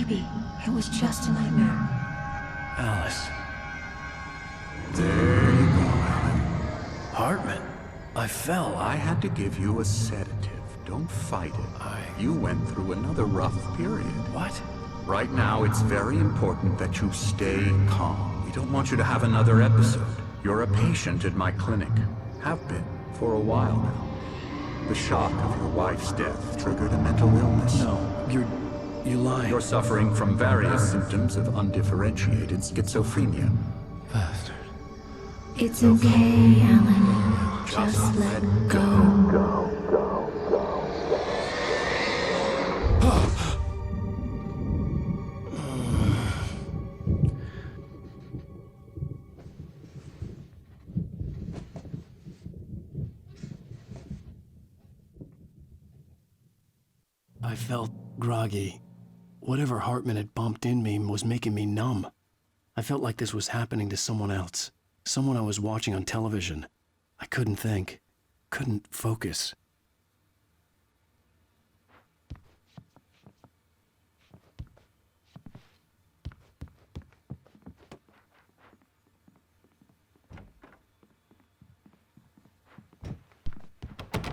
Maybe it was just a nightmare. Alice. There you go, Alan. Hartman. I fell. I had to give you a sedative. Don't fight it. You went through another rough period. What? Right now, it's very important that you stay calm. We don't want you to have another episode. You're a patient at my clinic. Have been for a while now. The shock of your wife's death triggered a mental illness. No, you're lying. You're suffering from various symptoms of undifferentiated schizophrenia. Bastard. It's okay, Alan. Just let go. I felt groggy. Whatever Hartman had bumped in me was making me numb. I felt like this was happening to someone else. Someone I was watching on television. I couldn't think. Couldn't focus.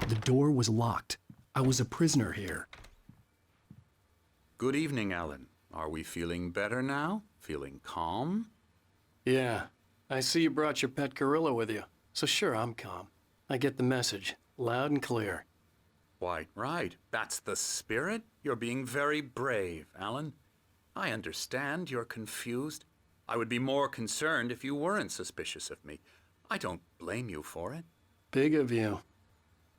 The door was locked. I was a prisoner here. Good evening, Alan. Are we feeling better now? Feeling calm? Yeah. I see you brought your pet gorilla with you. So sure, I'm calm. I get the message. Loud and clear. Quite right. That's the spirit. You're being very brave, Alan. I understand you're confused. I would be more concerned if you weren't suspicious of me. I don't blame you for it. Big of you.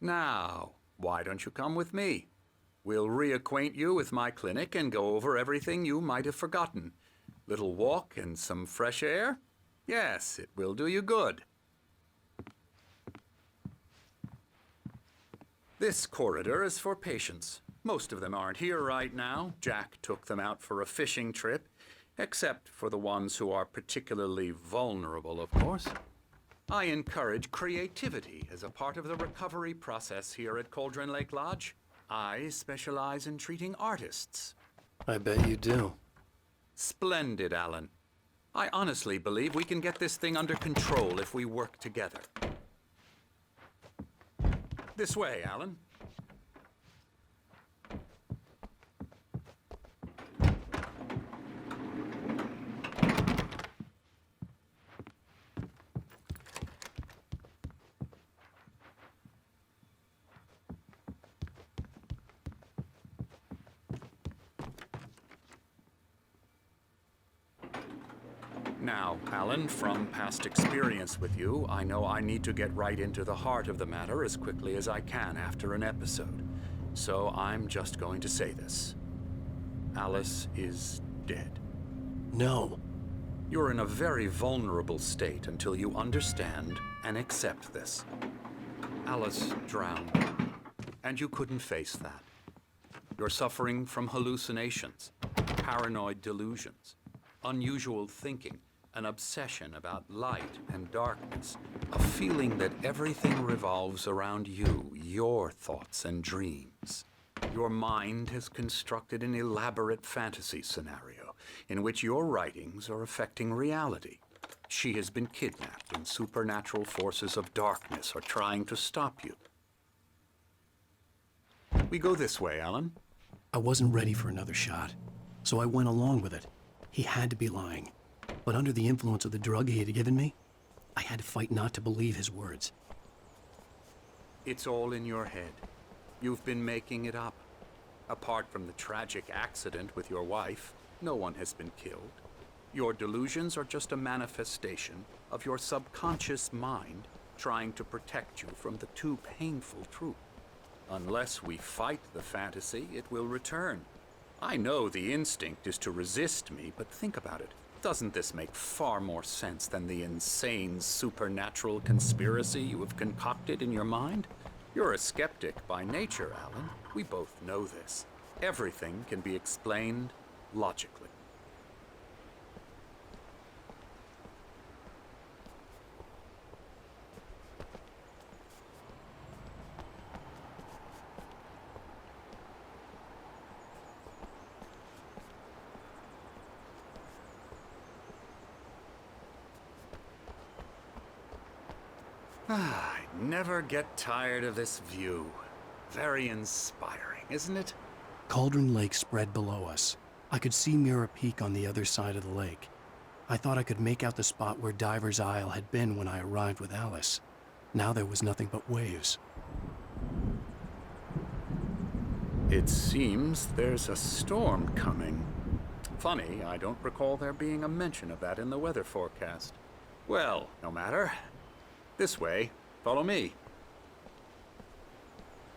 Now, why don't you come with me? We'll reacquaint you with my clinic and go over everything you might have forgotten. Little walk and some fresh air? Yes, it will do you good. This corridor is for patients. Most of them aren't here right now. Jack took them out for a fishing trip, except for the ones who are particularly vulnerable, of course. I encourage creativity as a part of the recovery process here at Cauldron Lake Lodge. I specialize in treating artists. I bet you do. Splendid, Alan. I honestly believe we can get this thing under control if we work together. This way, Alan. Now, Alan, from past experience with you, I know I need to get right into the heart of the matter as quickly as I can after an episode. So I'm just going to say this. Alice is dead. No. You're in a very vulnerable state until you understand and accept this. Alice drowned, and you couldn't face that. You're suffering from hallucinations, paranoid delusions, unusual thinking, an obsession about light and darkness, a feeling that everything revolves around you, your thoughts and dreams. Your mind has constructed an elaborate fantasy scenario in which your writings are affecting reality. She has been kidnapped and supernatural forces of darkness are trying to stop you. We go this way, Alan. I wasn't ready for another shot, so I went along with it. He had to be lying. But under the influence of the drug he had given me, I had to fight not to believe his words. It's all in your head. You've been making it up. Apart from the tragic accident with your wife, no one has been killed. Your delusions are just a manifestation of your subconscious mind trying to protect you from the too painful truth. Unless we fight the fantasy, it will return. I know the instinct is to resist me, but think about it. Doesn't this make far more sense than the insane supernatural conspiracy you have concocted in your mind? You're a skeptic by nature, Alan. We both know this. Everything can be explained logically. I never get tired of this view. Very inspiring, isn't it? Cauldron Lake spread below us. I could see Mirror Peak on the other side of the lake. I thought I could make out the spot where Diver's Isle had been when I arrived with Alice. Now there was nothing but waves. It seems there's a storm coming. Funny, I don't recall there being a mention of that in the weather forecast. Well, no matter. This way. Follow me.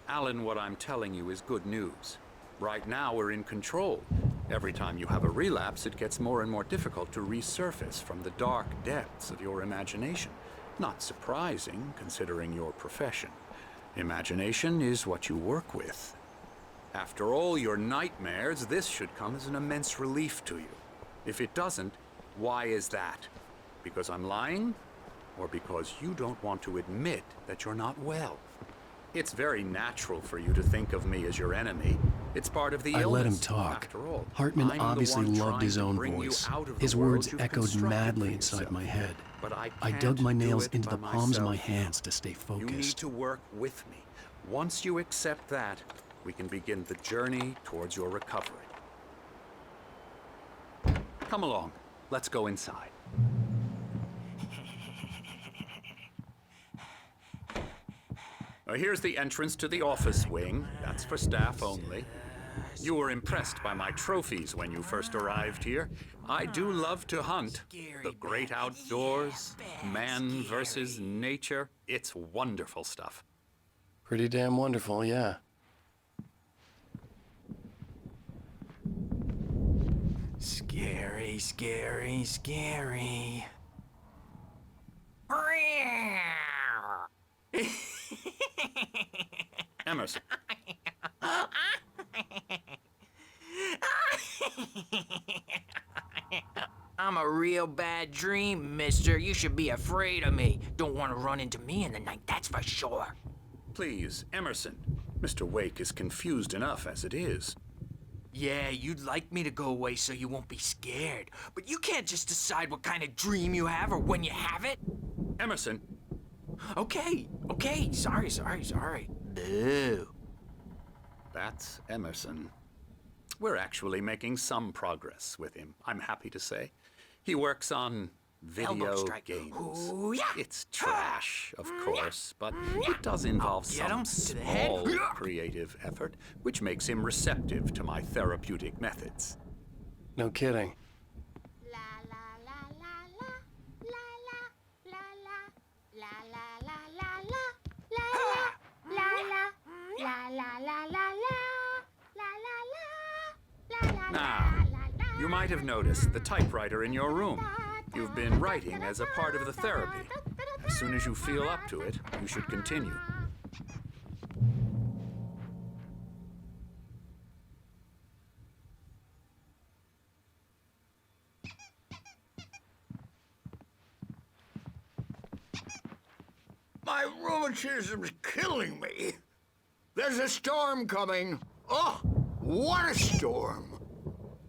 Alan, what I'm telling you is good news. Right now, we're in control. Every time you have a relapse, it gets more and more difficult to resurface from the dark depths of your imagination. Not surprising, considering your profession. Imagination is what you work with. After all your nightmares, this should come as an immense relief to you. If it doesn't, why is that? Because I'm lying? Or because you don't want to admit that you're not well? It's very natural for you to think of me as your enemy. It's part of the illness. I let him talk. After all, Hartman I'm obviously the one loved his trying to own bring you voice. out of the His world words you've echoed constructed madly for inside yourself. my head. But I dug can't my do nails it into by the palms of my myself. hands to stay You need focused. to work with me. Once you accept that, we can begin the journey towards your recovery. Come along. Let's go inside. Here's the entrance to the office wing. That's for staff only. You were impressed by my trophies when you first arrived here. I do love to hunt. The great outdoors, man versus nature. It's wonderful stuff. Pretty damn wonderful, yeah. Scary, scary, scary. Emerson. I'm a real bad dream, mister. You should be afraid of me. Don't want to run into me in the night, that's for sure. Please, Emerson. Mr. Wake is confused enough as it is. Yeah, you'd like me to go away so you won't be scared. But you can't just decide what kind of dream you have or when you have it. Emerson. Okay, sorry. Boo. That's Emerson. We're actually making some progress with him, I'm happy to say. He works on Elbow video strike. games. Ooh, yeah. It's trash, of course, but it does involve Get him some to the head. small creative effort, which makes him receptive to my therapeutic methods. No kidding. Now, you might have noticed the typewriter in your room. You've been writing as a part of the therapy. As soon as you feel up to it, you should continue. My rheumatism's killing me. There's a storm coming. Oh, what a storm.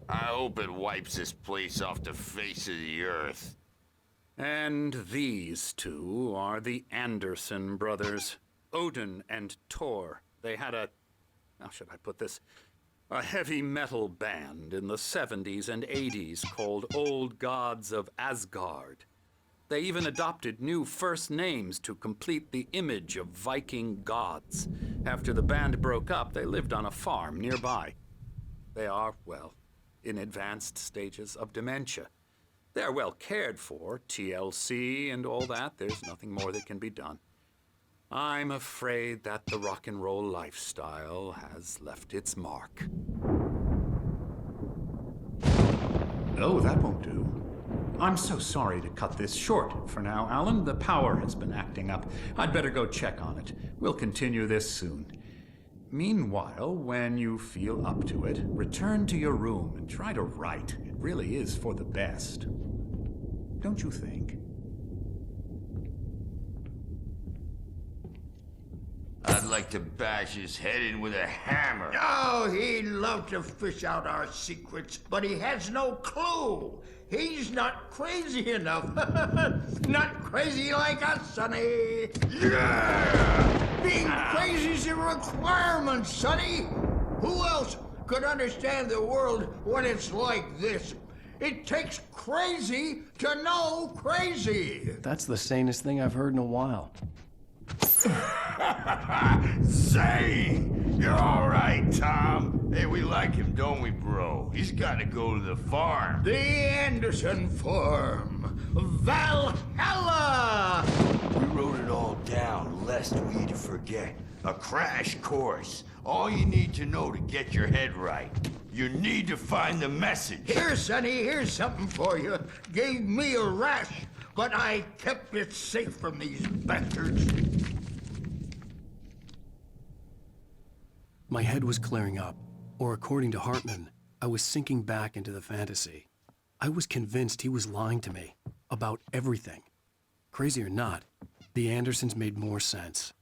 I hope it wipes this place off the face of the earth. And these two are the Anderson brothers, Odin and Thor. They had how should I put this? A heavy metal band in the 70s and 80s called Old Gods of Asgard. They even adopted new first names to complete the image of Viking gods. After the band broke up, they lived on a farm nearby. They are, well, in advanced stages of dementia. They're well cared for, TLC and all that. There's nothing more that can be done. I'm afraid that the rock and roll lifestyle has left its mark. Oh, that won't do. I'm so sorry to cut this short for now, Alan. The power has been acting up. I'd better go check on it. We'll continue this soon. Meanwhile, when you feel up to it, return to your room and try to write. It really is for the best. Don't you think? I'd like to bash his head in with a hammer. Oh, he'd love to fish out our secrets, but he has no clue. He's not crazy enough. Not crazy like us, Sonny. Yeah! Being crazy's a requirement, Sonny. Who else could understand the world when it's like this? It takes crazy to know crazy. That's the sanest thing I've heard in a while. Zane! You're all right, Tom. Hey, we like him, don't we, bro? He's got to go to the farm. The Anderson Farm. Valhalla! We wrote it all down, lest we'd forget. A crash course. All you need to know to get your head right. You need to find the message. Here, Sonny, here's something for you. Gave me a rash, but I kept it safe from these bastards. My head was clearing up, or according to Hartman, I was sinking back into the fantasy. I was convinced he was lying to me about everything. Crazy or not, the Andersons made more sense.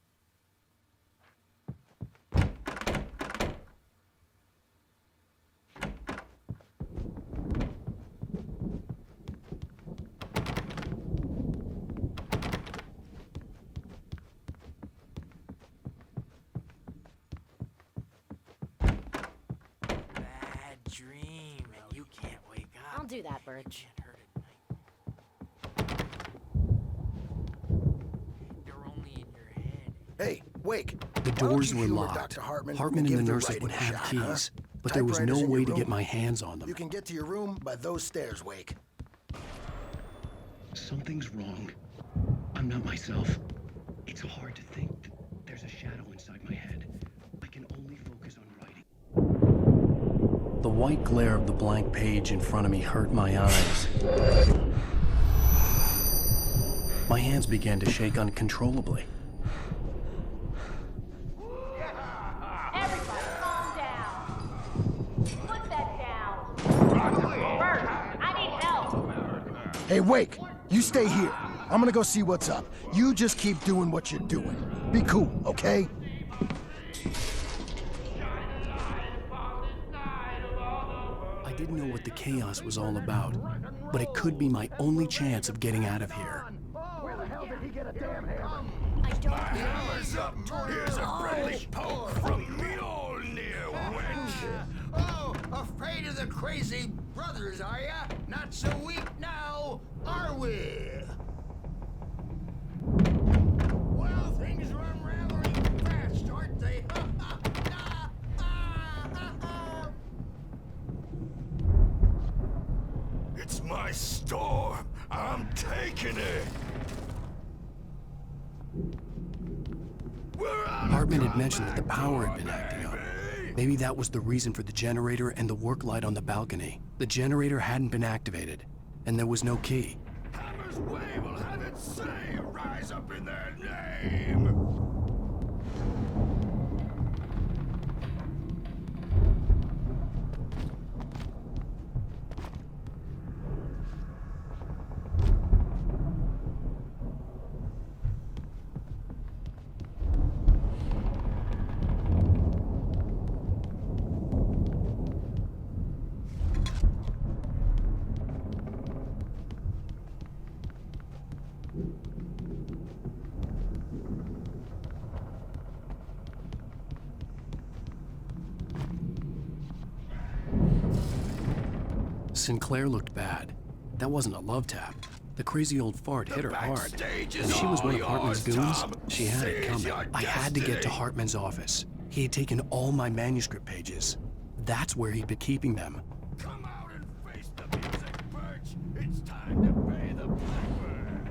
Dream, and you can't wake up. I'll do that, Birch. Can't hurt at night. You're only in your head. Hey, Wake. The doors were locked. Hartman and the nurses would have keys, but there was no way to get my hands on them. You can get to your room by those stairs, Wake. Something's wrong. I'm not myself. It's hard to think. There's a shadow inside my head. I can only focus on writing. The white glare of the blank page in front of me hurt my eyes. My hands began to shake uncontrollably. Everybody, calm down. Put that down. Birch, I need help. Hey, Wake, you stay here. I'm gonna go see what's up. You just keep doing what you're doing. Be cool, okay? I didn't know what the chaos was all about, but it could be my only chance of getting out of here. Where the hell did he get a damn hammer? I don't Hammer's up. Here's a friendly poke from Mjolnir, wench. Oh, afraid of the crazy brothers, are ya? Not so weak now, are we? Well, things are unraveling fast, aren't they? It's my storm. I'm taking it. We're out. Hartman had mentioned that the power had been acting up. Maybe that was the reason for the generator and the work light on the balcony. The generator hadn't been activated, and there was no key. Hammer's way will have its say. Rise up in their name. Sinclair looked bad. That wasn't a love tap. The crazy old fart hit her hard. If she was one of Hartman's goons, she had it coming. I had to get to Hartman's office. He had taken all my manuscript pages. That's where he'd been keeping them. Come out and face the music, Birch. It's time to pay the blackbird.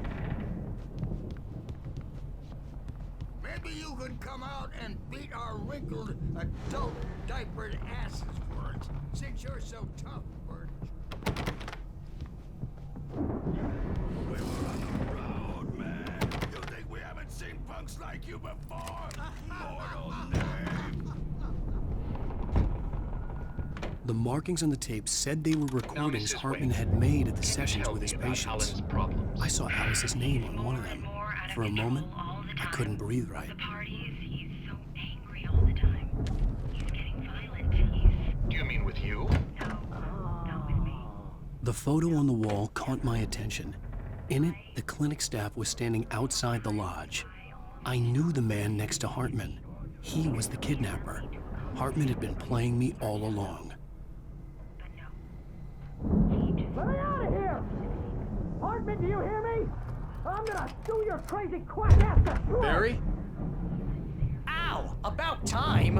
Maybe you could come out and beat our wrinkled, adult, diapered asses for it, since you're so tough, Birch. We were on the road, man. You think we haven't seen punks like you before? Mortal name. The markings on the tape said they were recordings Hartman had made at the sessions with his patients. I saw Alice's name on one of them. For a moment, I couldn't breathe right. The parties, he's so The photo on the wall caught my attention. In it, the clinic staff was standing outside the lodge. I knew the man next to Hartman. He was the kidnapper. Hartman had been playing me all along. Let me out of here! Hartman, do you hear me? I'm gonna sue your crazy quack ass to throat! Barry? Ow! About time!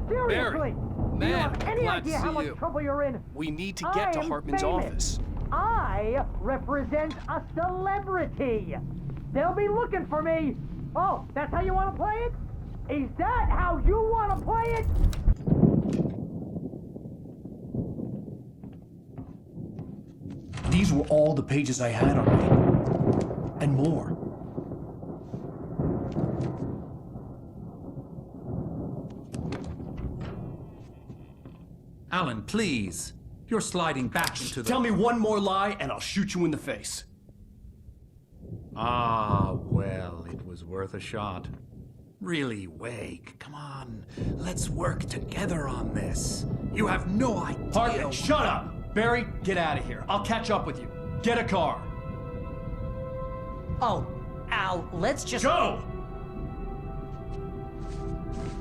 Seriously! Do you Man, have any glad idea to how see much you. trouble you're in? We need to get to I am Hartman's famous. office. I represent a celebrity. They'll be looking for me. Oh, that's how you want to play it? Is that how you want to play it? These were all the pages I had on me. And more. Alan, please. You're sliding back into the... Tell me one more lie and I'll shoot you in the face. Ah, well, it was worth a shot. Really, Wake, come on. Let's work together on this. You have no idea... Hartman, shut up! Barry, get out of here. I'll catch up with you. Get a car. Oh, Al, let's just... Go!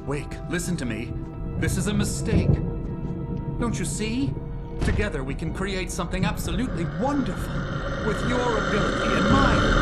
Wake, listen to me. This is a mistake. Don't you see? Together we can create something absolutely wonderful. With your ability and mine.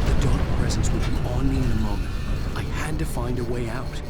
The dark presence would be on me in a moment. I had to find a way out.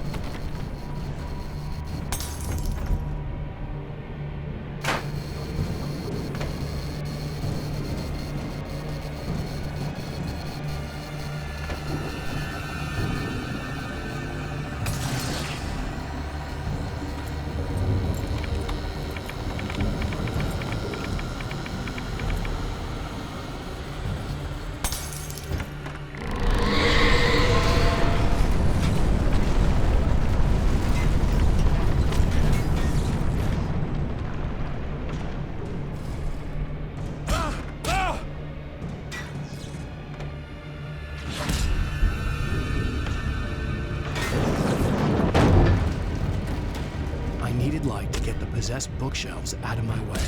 I needed light to get the possessed bookshelves out of my way.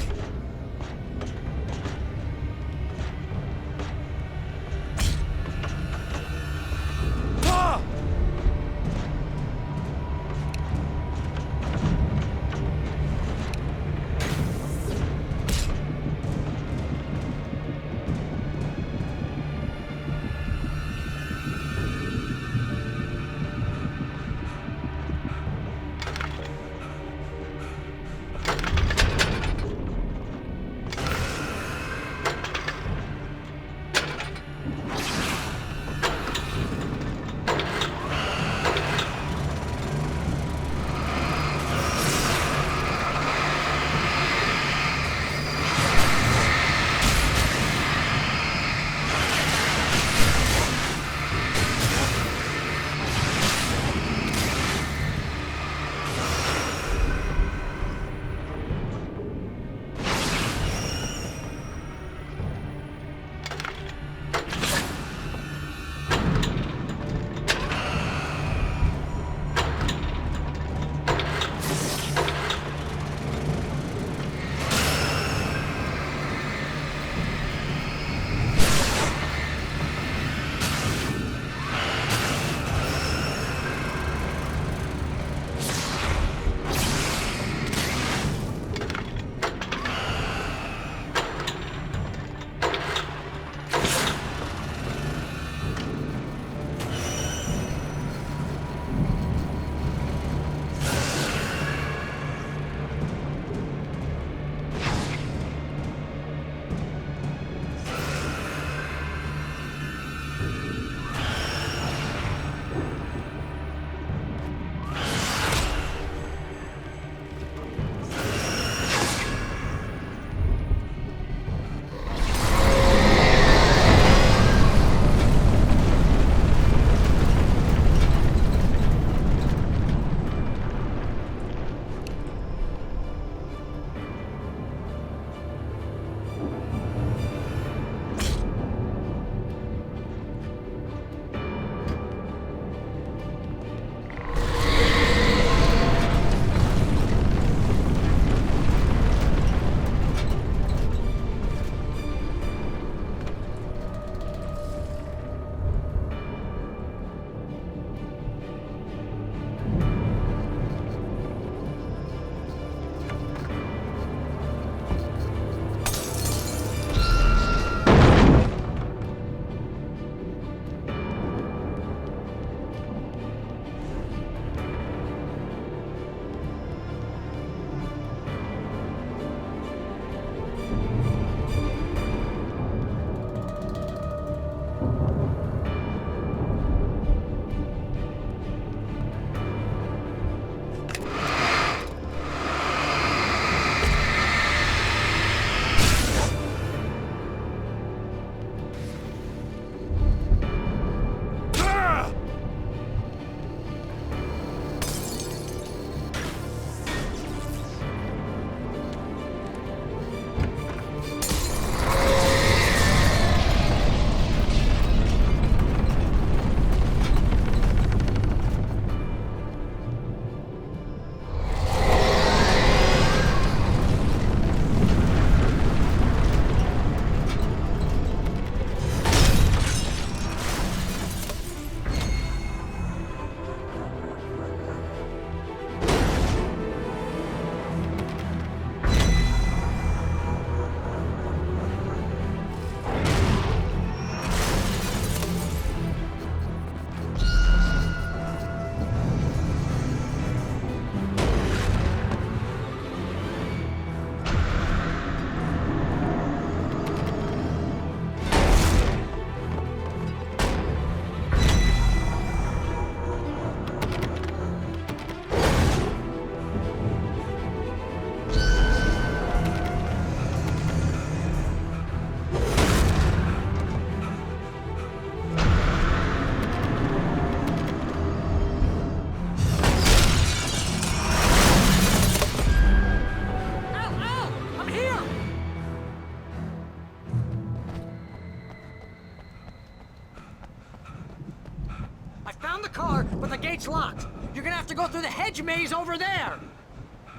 found the car, but the gate's locked. You're gonna have to go through the hedge maze over there.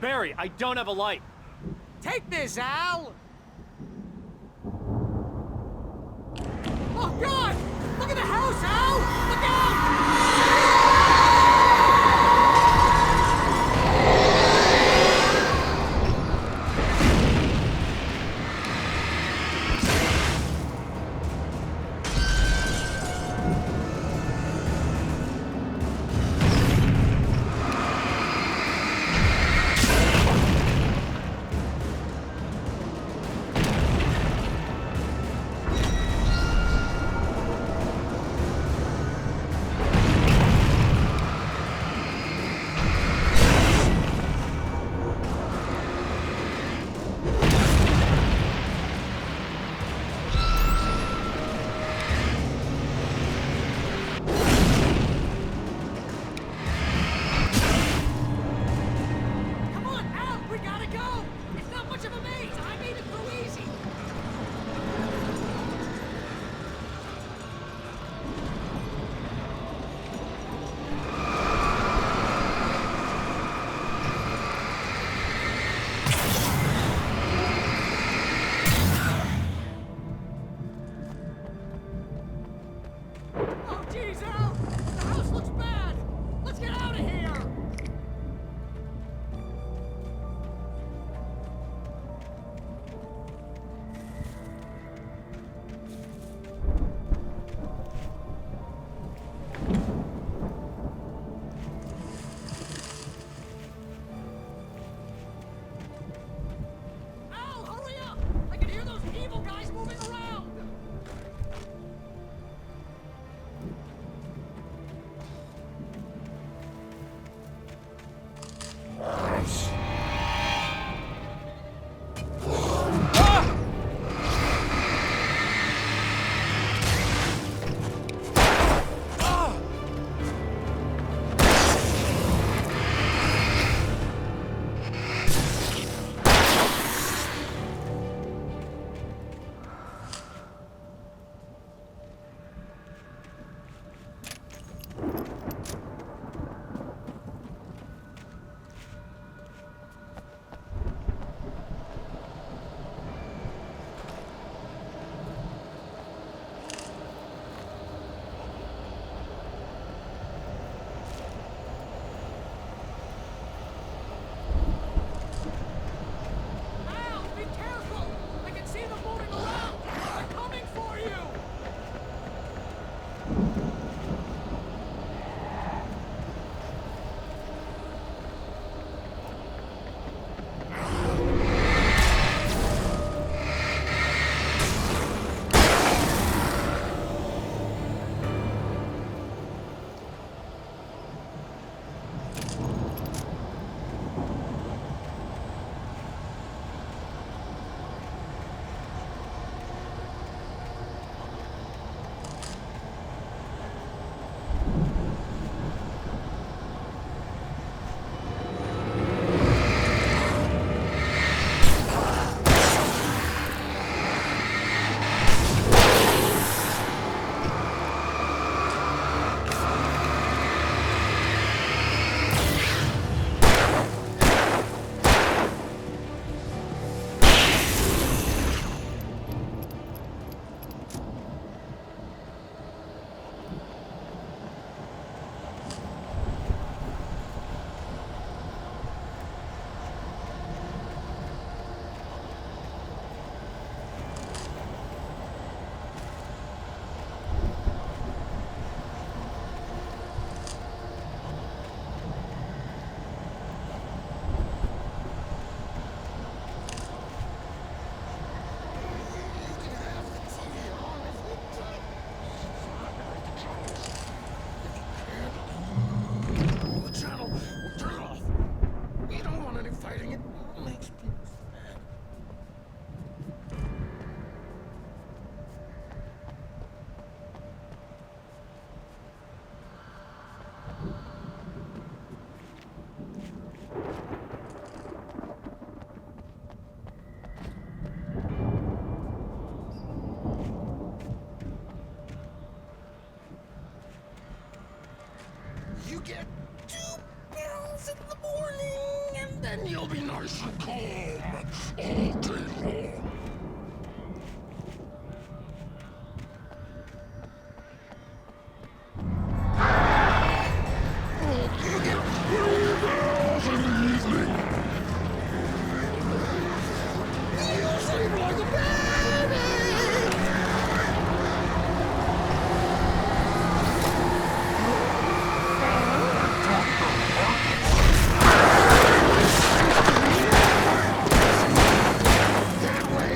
Barry, I don't have a light. Take this, Al! Oh, God! Look at the house, Al! Look out! get 2 pills in the morning, and then you'll be nice and calm all day long. You get 3 girls in the evening. You sleep like a baby. That way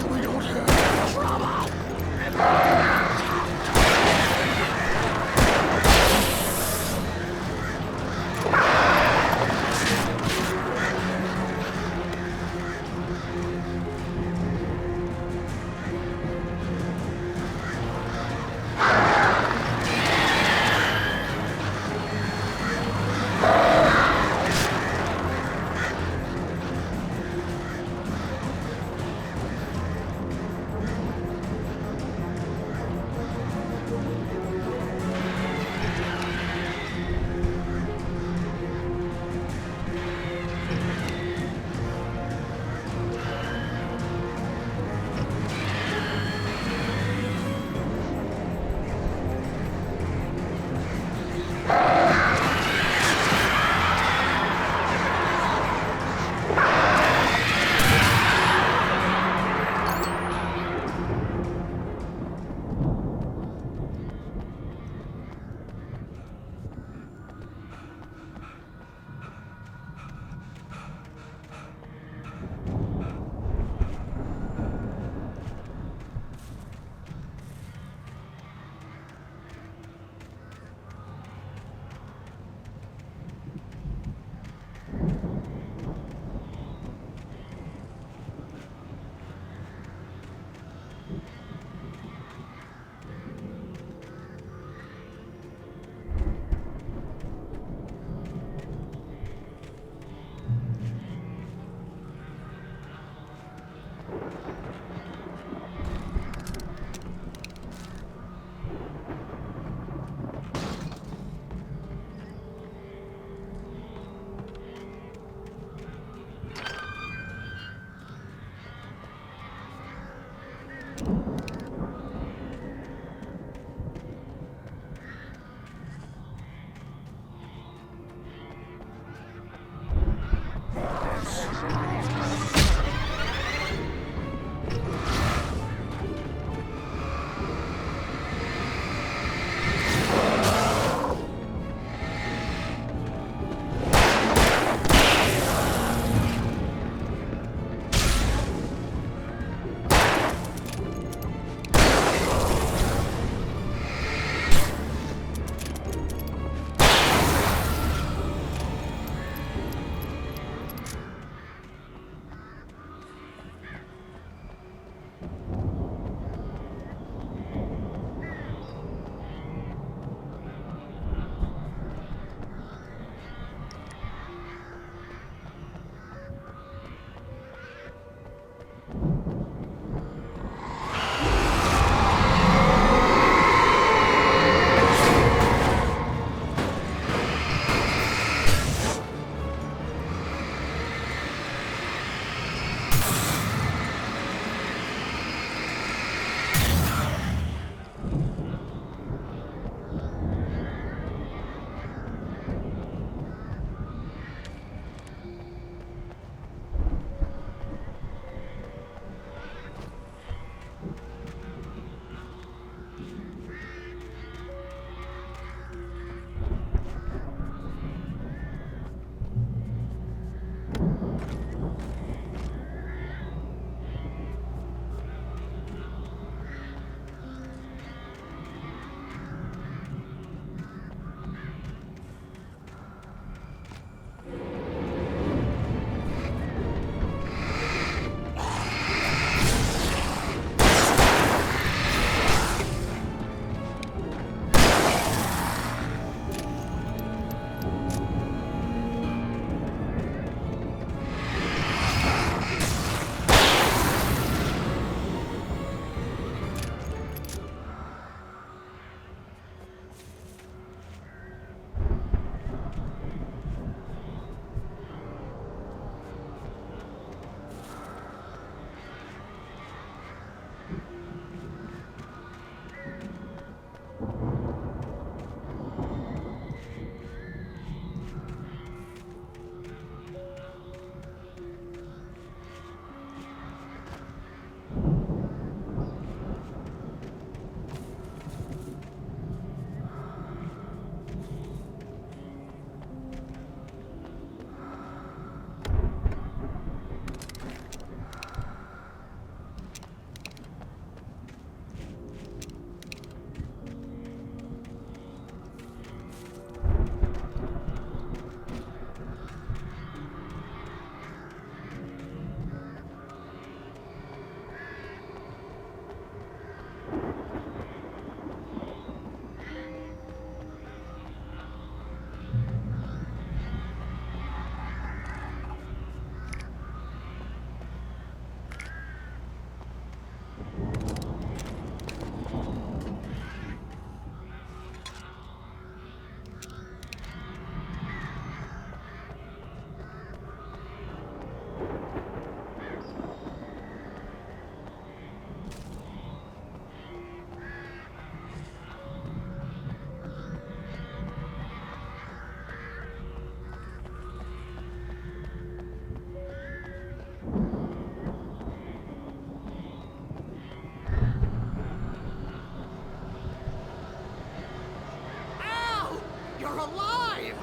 alive!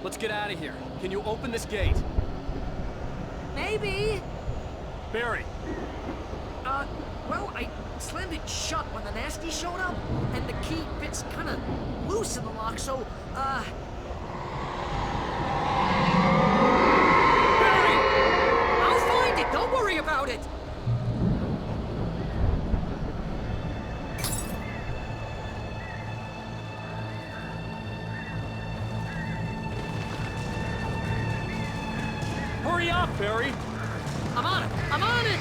Let's get out of here. Can you open this gate? Maybe. Barry! Well, I slammed it shut when the nasty showed up, and the key fits kind of loose in the lock, so, Barry! I'll find it, don't worry about it! Hurry up, Barry! I'm on it! I'm on it!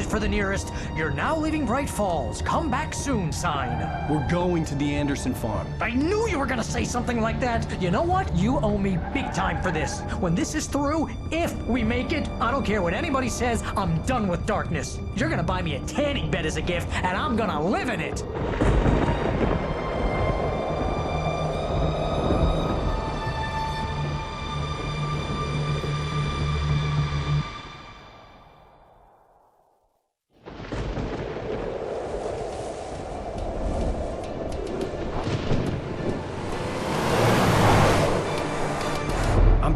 For the nearest, "You're now leaving Bright Falls. Come back soon" sign. We're going to the Anderson farm. I knew you were gonna say something like that. You know what? You owe me big time for this. When this is through, if we make it, I don't care what anybody says, I'm done with darkness. You're gonna buy me a tanning bed as a gift, and I'm gonna live in it.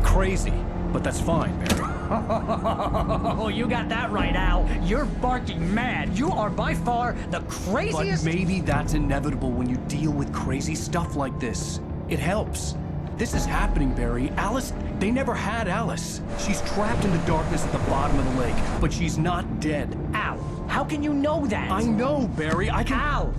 Crazy, but that's fine, Barry. Oh, you got that right, Al. You're barking mad. You are by far the craziest... But maybe that's inevitable when you deal with crazy stuff like this. It helps. This is happening, Barry. Alice, they never had Alice. She's trapped in the darkness at the bottom of the lake, but she's not dead. Al, how can you know that? I know, Barry. I can... Al,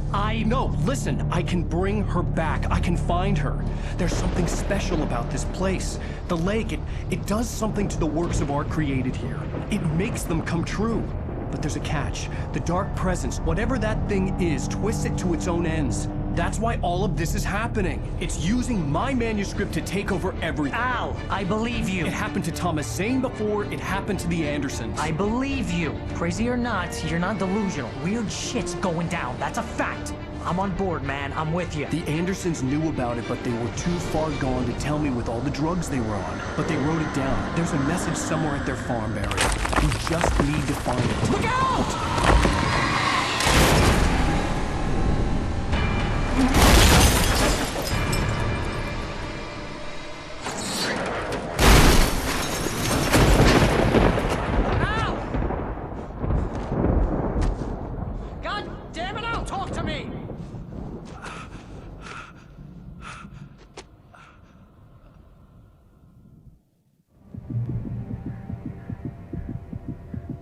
No, listen. I can bring her back. I can find her. There's something special about this place. The lake, it does something to the works of art created here. It makes them come true. But there's a catch. The dark presence, whatever that thing is, twists it to its own ends. That's why all of this is happening. It's using my manuscript to take over everything. Al, I believe you. It happened to Thomas Zane before, it happened to the Andersons. I believe you. Crazy or not, you're not delusional. Weird shit's going down. That's a fact. I'm on board, man. I'm with you. The Andersons knew about it, but they were too far gone to tell me with all the drugs they were on. But they wrote it down. There's a message somewhere at their farm, Barry. We just need to find it. Look out!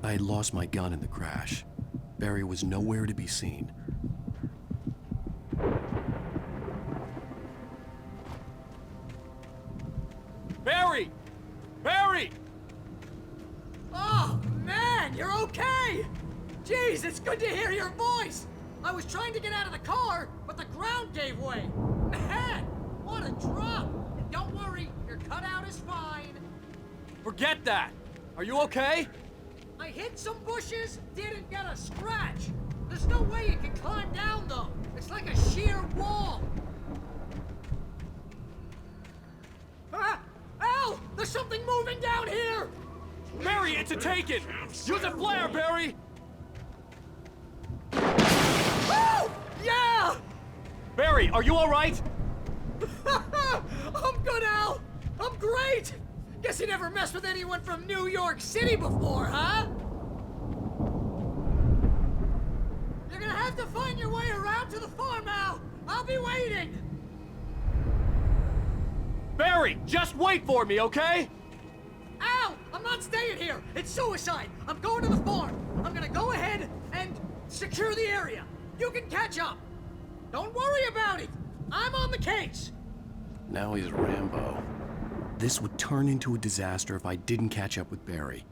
I had lost my gun in the crash. Barry was nowhere to be seen. Barry! Barry! Oh, man, you're okay! Jeez, it's good to hear your voice! I was trying to get out of the car, but the ground gave way. Man, what a drop! And don't worry, your cutout is fine. Forget that! Are you okay? I hit some bushes, didn't get a scratch. There's no way you can climb down, though. It's like a sheer wall. Ah! Al! There's something moving down here! Barry, it's a take-it! Use a flare, Barry! Oh! Yeah! Barry, are you all right? I'm good, Al! I'm great! Guess you never messed with anyone from New York City before, huh? I'll be waiting! Barry, just wait for me, okay? Al! I'm not staying here! It's suicide! I'm going to the farm! I'm gonna go ahead and secure the area! You can catch up! Don't worry about it! I'm on the case! Now he's Rambo. This would turn into a disaster if I didn't catch up with Barry.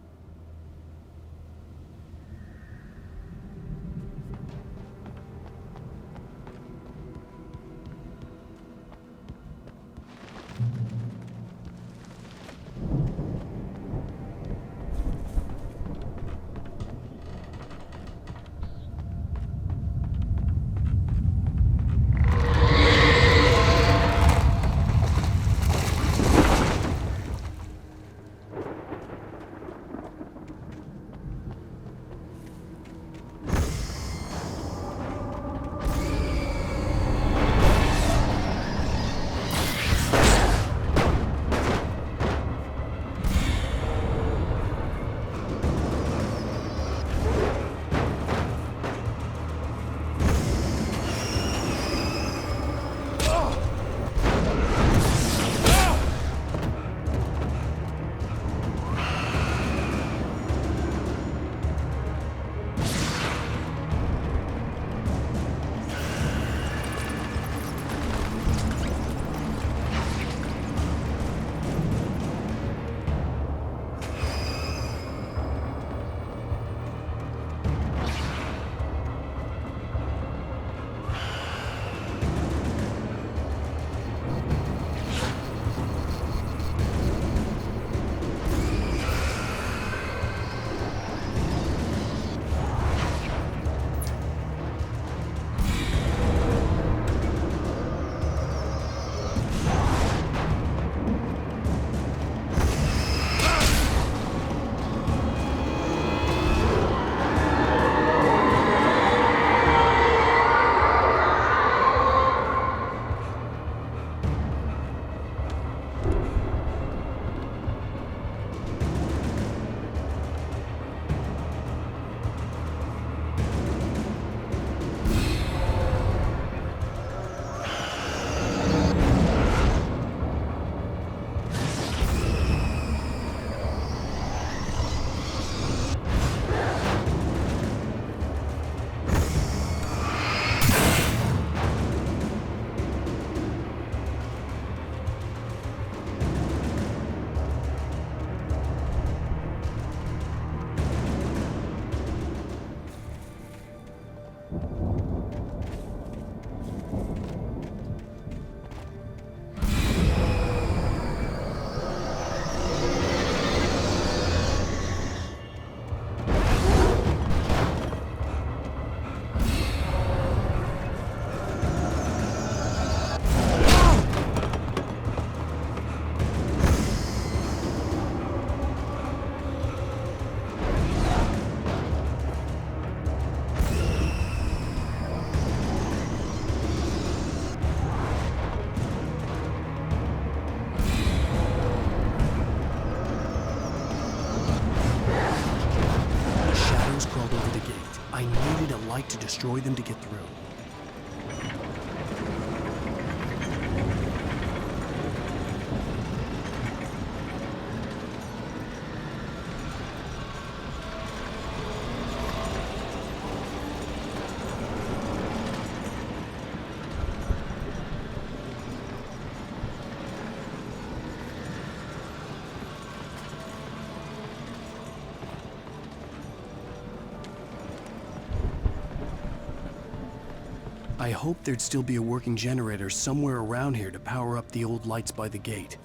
To destroy them to get through. I hoped there'd still be a working generator somewhere around here to power up the old lights by the gate.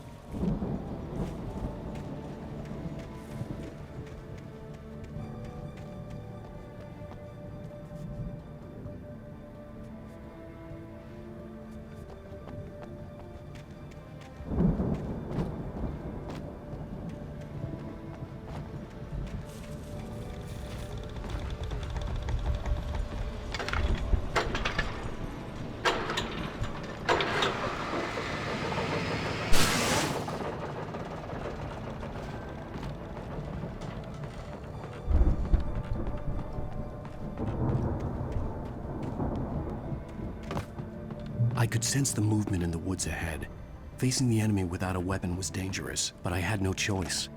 could sense the movement in the woods ahead. Facing the enemy without a weapon was dangerous, but I had no choice.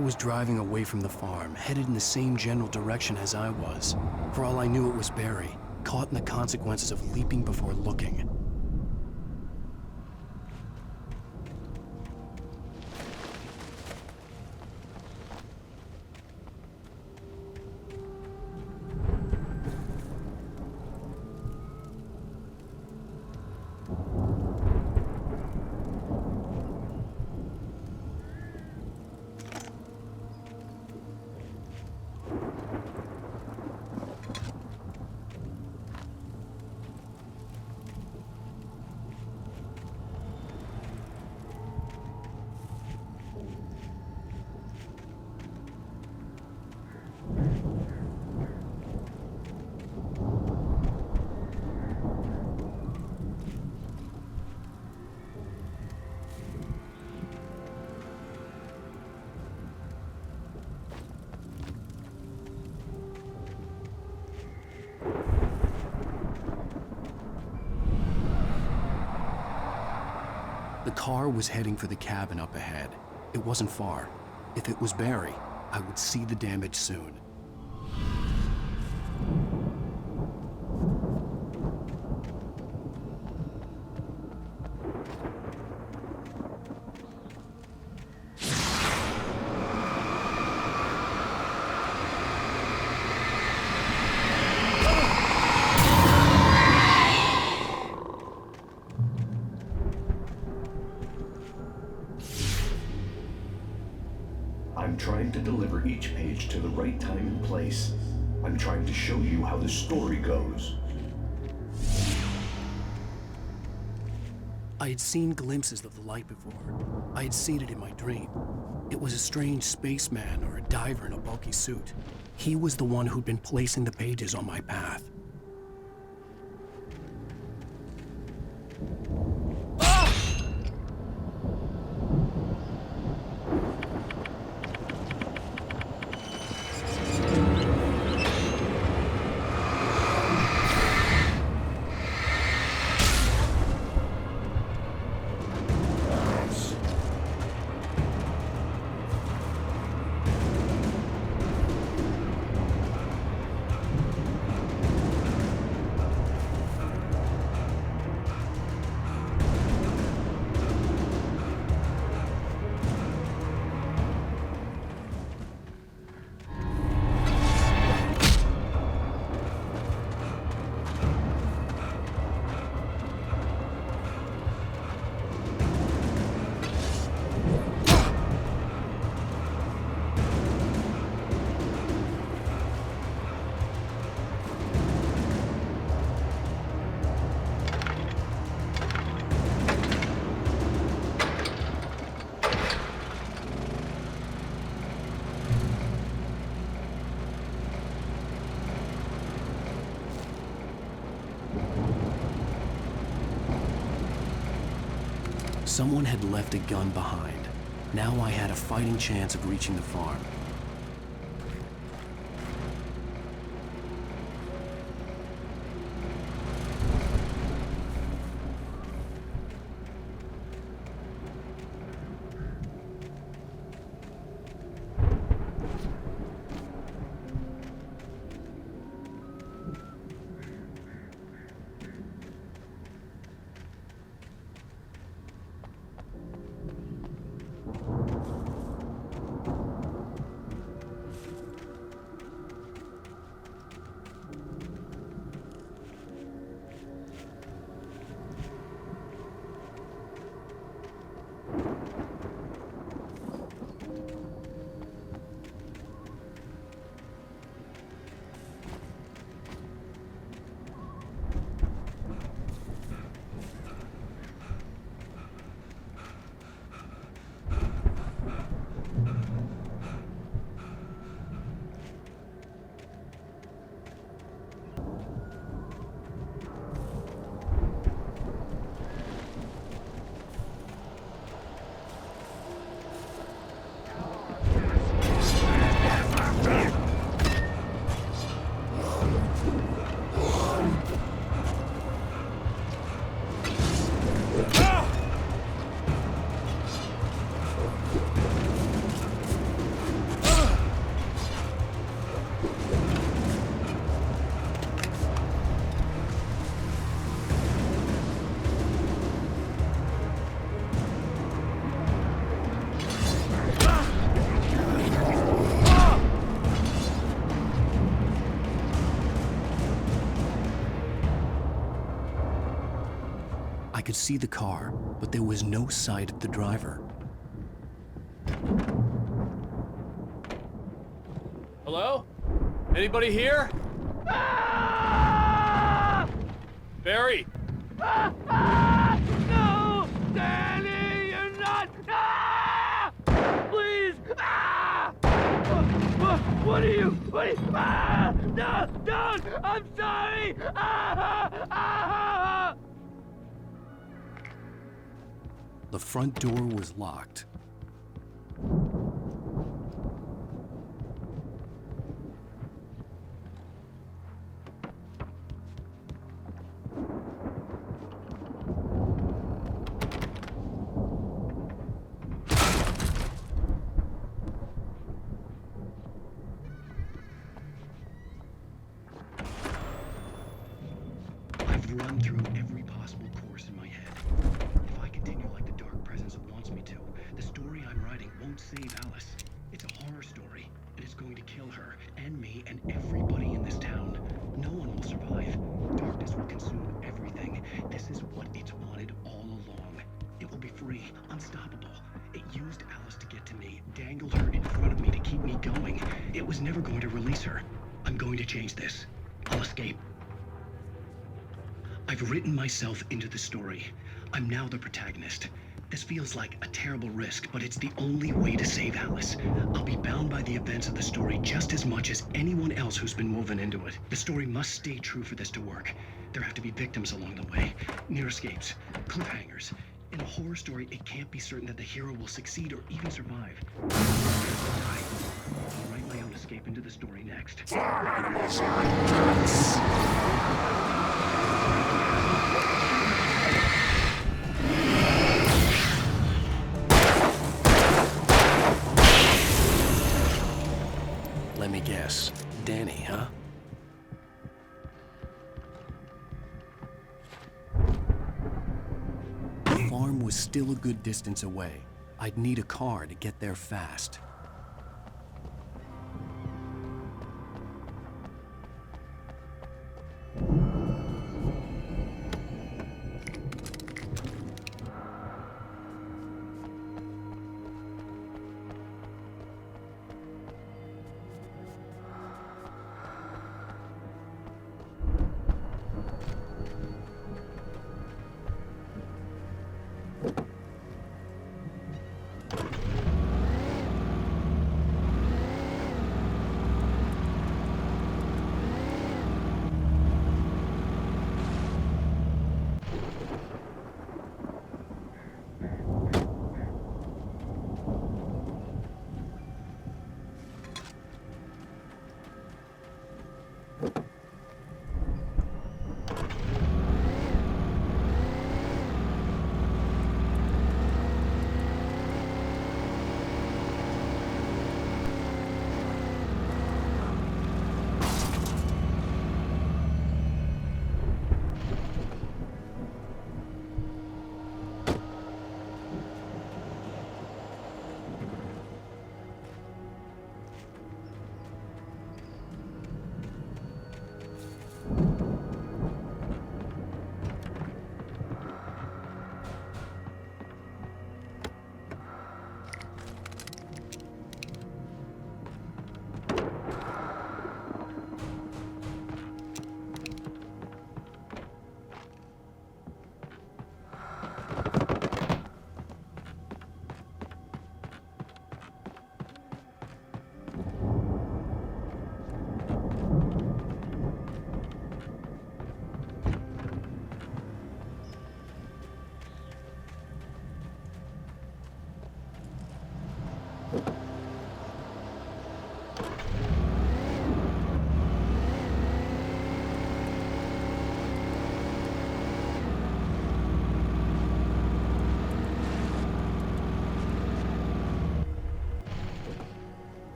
Was driving away from the farm, headed in the same general direction as I was. For all I knew, it was Barry, caught in the consequences of leaping before looking. The car was heading for the cabin up ahead. It wasn't far. If it was Barry, I would see the damage soon. I'm trying to deliver each page to the right time and place. I'm trying to show you how the story goes. I had seen glimpses of the light before. I had seen it in my dream. It was a strange spaceman or a diver in a bulky suit. He was the one who'd been placing the pages on my path. Someone had left a gun behind. Now I had a fighting chance of reaching the farm. I could see the car, but there was no sight of the driver. Hello? Anybody here? Barry! No! Danny, you're not! Please! What are you? No! Don't! I'm sorry! The front door was locked. I've run through every possible course in my head. If I continue like the dark presence wants me to, the story I'm writing won't save Alice. It's a horror story, and it's going to kill her, and me, and everybody in this town. No one will survive. Darkness will consume everything. This is what it's wanted all along. It will be free, unstoppable. It used Alice to get to me, dangled her in front of me to keep me going. It was never going to release her. I'm going to change this. I'll escape. I've written myself into the story. I'm now the protagonist. This feels like a terrible risk, but it's the only way to save Alice. I'll be bound by the events of the story just as much as anyone else who's been woven into it. The story must stay true for this to work. There have to be victims along the way, near escapes, cliffhangers. In a horror story, it can't be certain that the hero will succeed or even survive. I'll write my own escape into the story next. Let me guess. Danny, huh? The farm was still a good distance away. I'd need a car to get there fast.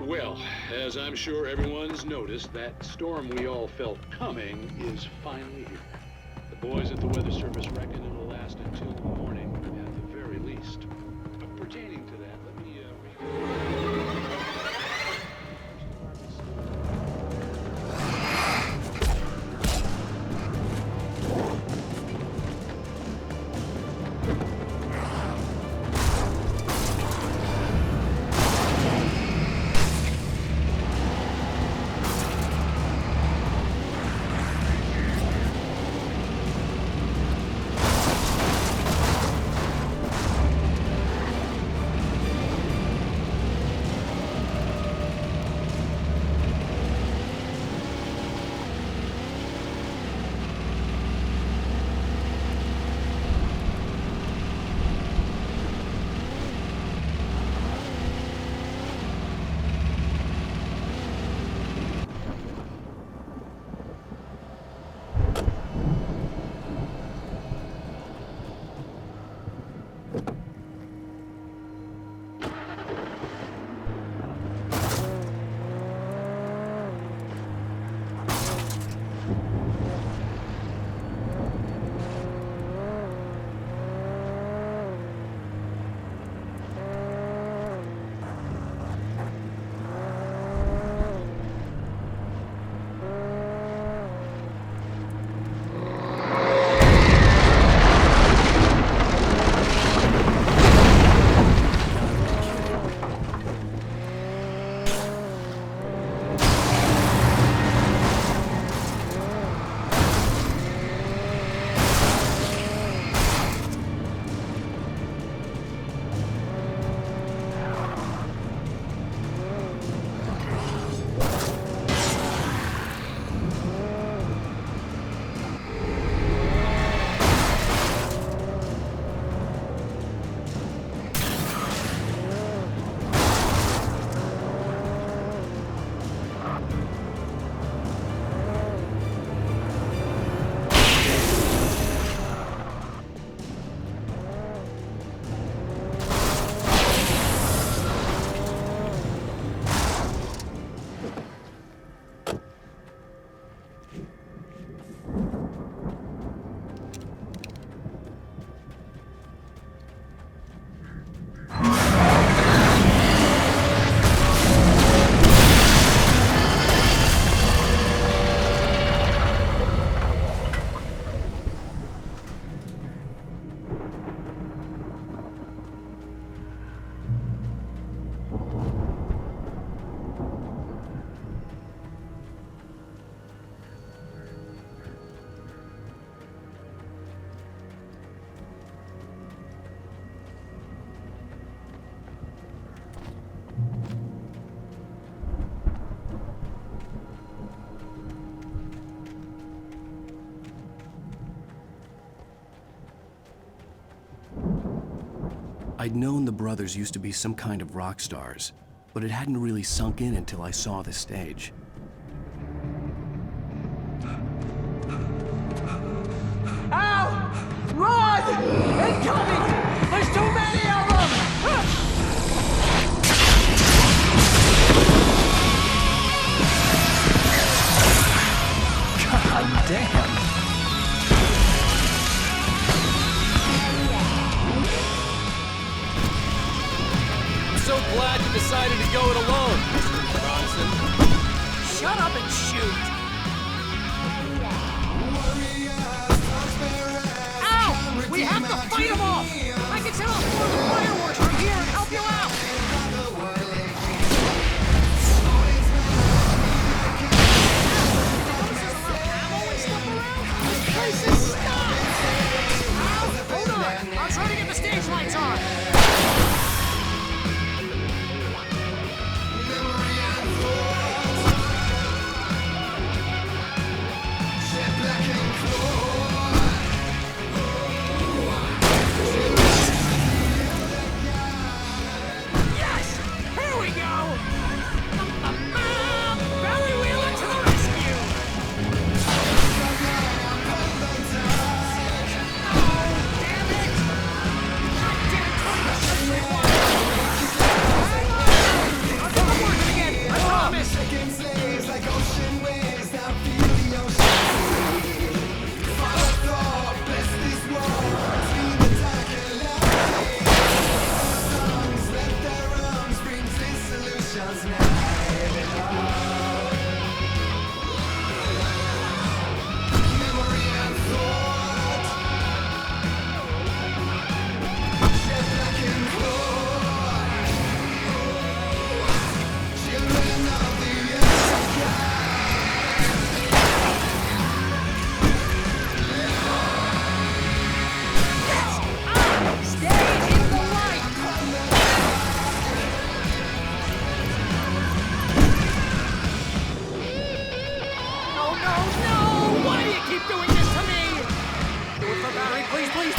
Well, as I'm sure everyone's noticed, that storm we all felt coming is finally here. The boys at the Weather Service reckon it'll last until the morning, at the very least. Pertaining to that, let me I'd known the brothers used to be some kind of rock stars, but it hadn't really sunk in until I saw the stage. Ow! Run! Incoming! There's too many of them! God damn! I'm so glad you decided to go it alone, Mr. Bronson. Shut up and shoot! Ow! We have to fight them off! I can set off more of the fireworks from here and help you out! This place is stopped! Ow! Hold on! I'll try to get the stage lights on!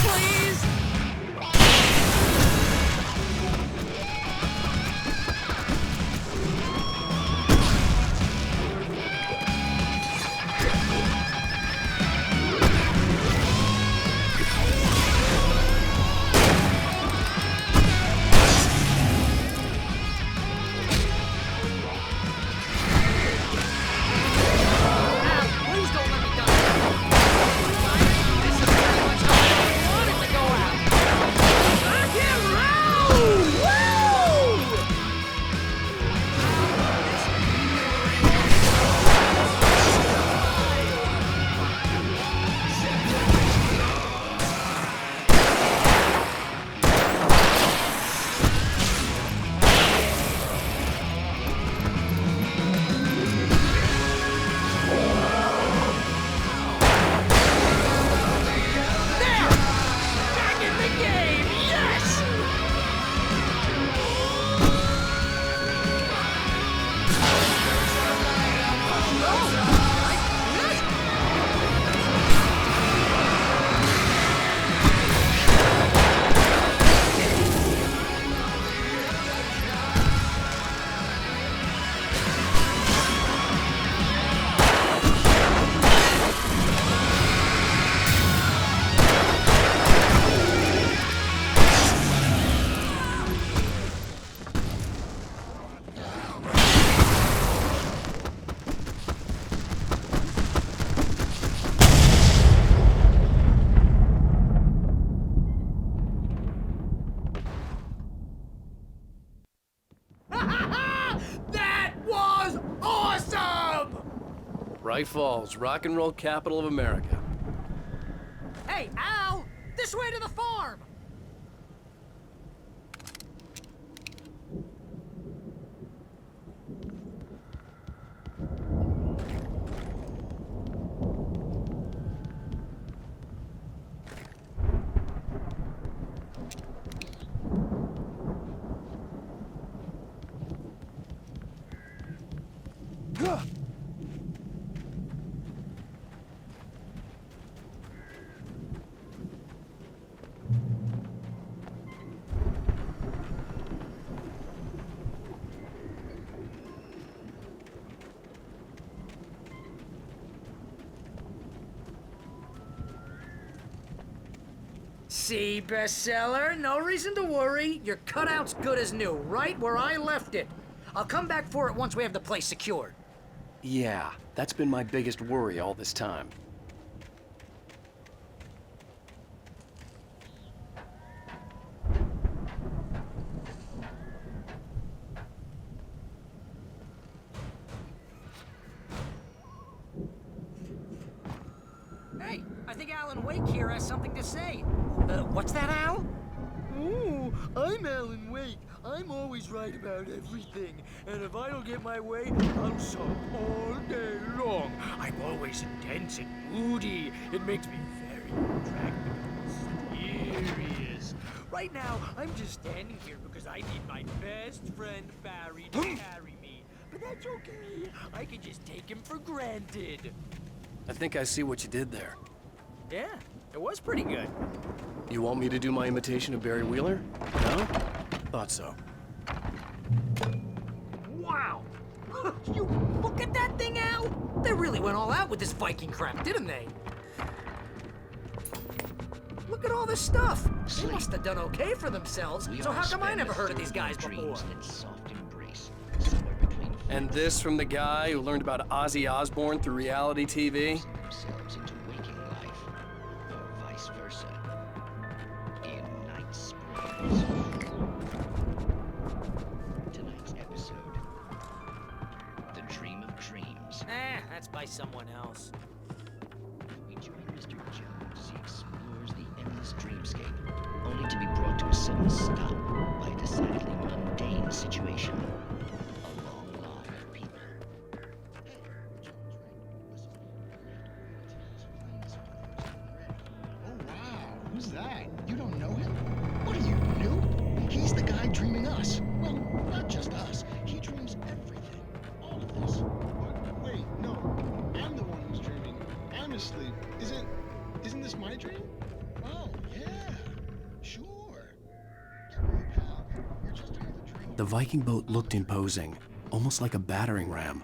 please? Bright Falls, rock and roll capital of America. Hey, Al! This way to the farm! See, bestseller, no reason to worry. Your cutout's good as new, right where I left it. I'll come back for it once we have the place secured. Yeah, that's been my biggest worry all this time. Hey, I think Alan Wake here has something to say. What's that, Al? Ooh, I'm Alan Wake. I'm always right about everything. And if I don't get my way, I'll sulk all day long. I'm always intense and moody. It makes me very attractive and mysterious. Right now, I'm just standing here because I need my best friend Barry to carry me. But that's okay. I can just take him for granted. I think I see what you did there. Yeah, it was pretty good. You want me to do my imitation of Barry Wheeler? No? Thought so. Wow! You look at that thing, Al! They really went all out with this Viking crap, didn't they? Look at all this stuff. They must have done okay for themselves. So how come I never heard of these guys before? And this from the guy who learned about Ozzy Osbourne through reality TV? Tonight's episode, The Dream of Dreams. That's by someone else. We join Mr. Jones. He explores the endless dreamscape, only to be brought to a sudden stop by a decidedly mundane situation. A long line of people. Oh, wow. Who's that? You don't know him? What are you, new? He's the guy dreaming us. Well, not just us. He dreams everything. All of this. But wait, no. I'm the one who's dreaming. I'm asleep. Isn't this my dream? Oh, yeah. The Viking boat looked imposing, almost like a battering ram.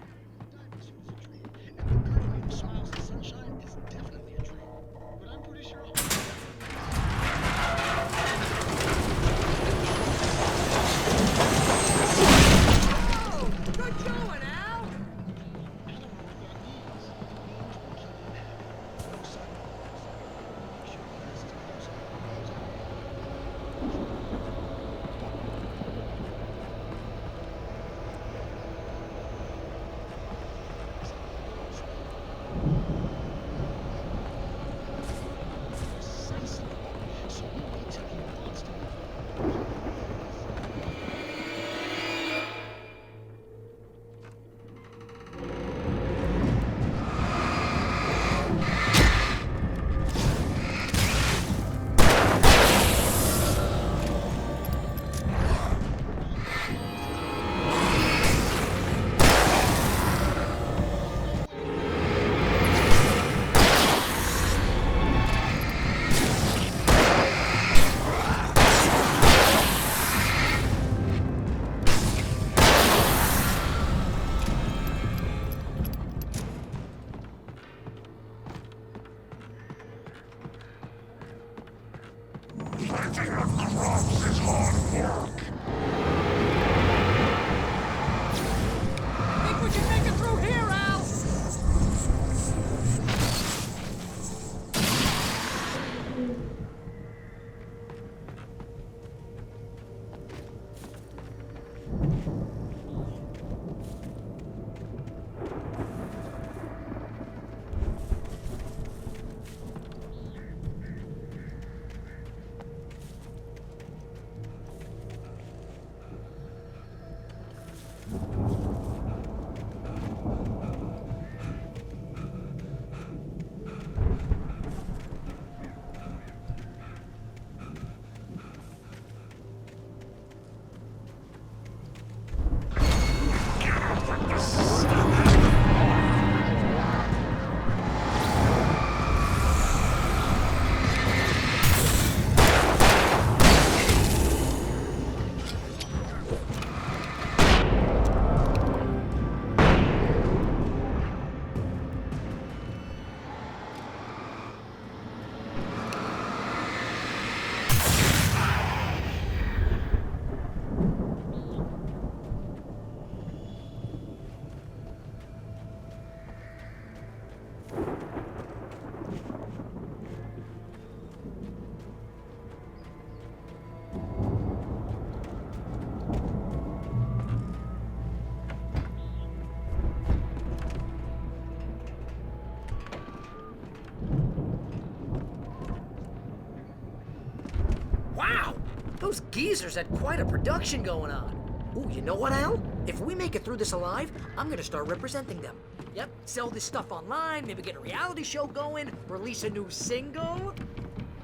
Those geezers had quite a production going on. Ooh, you know what, Al? If we make it through this alive, I'm gonna start representing them. Yep, sell this stuff online, maybe get a reality show going, release a new single.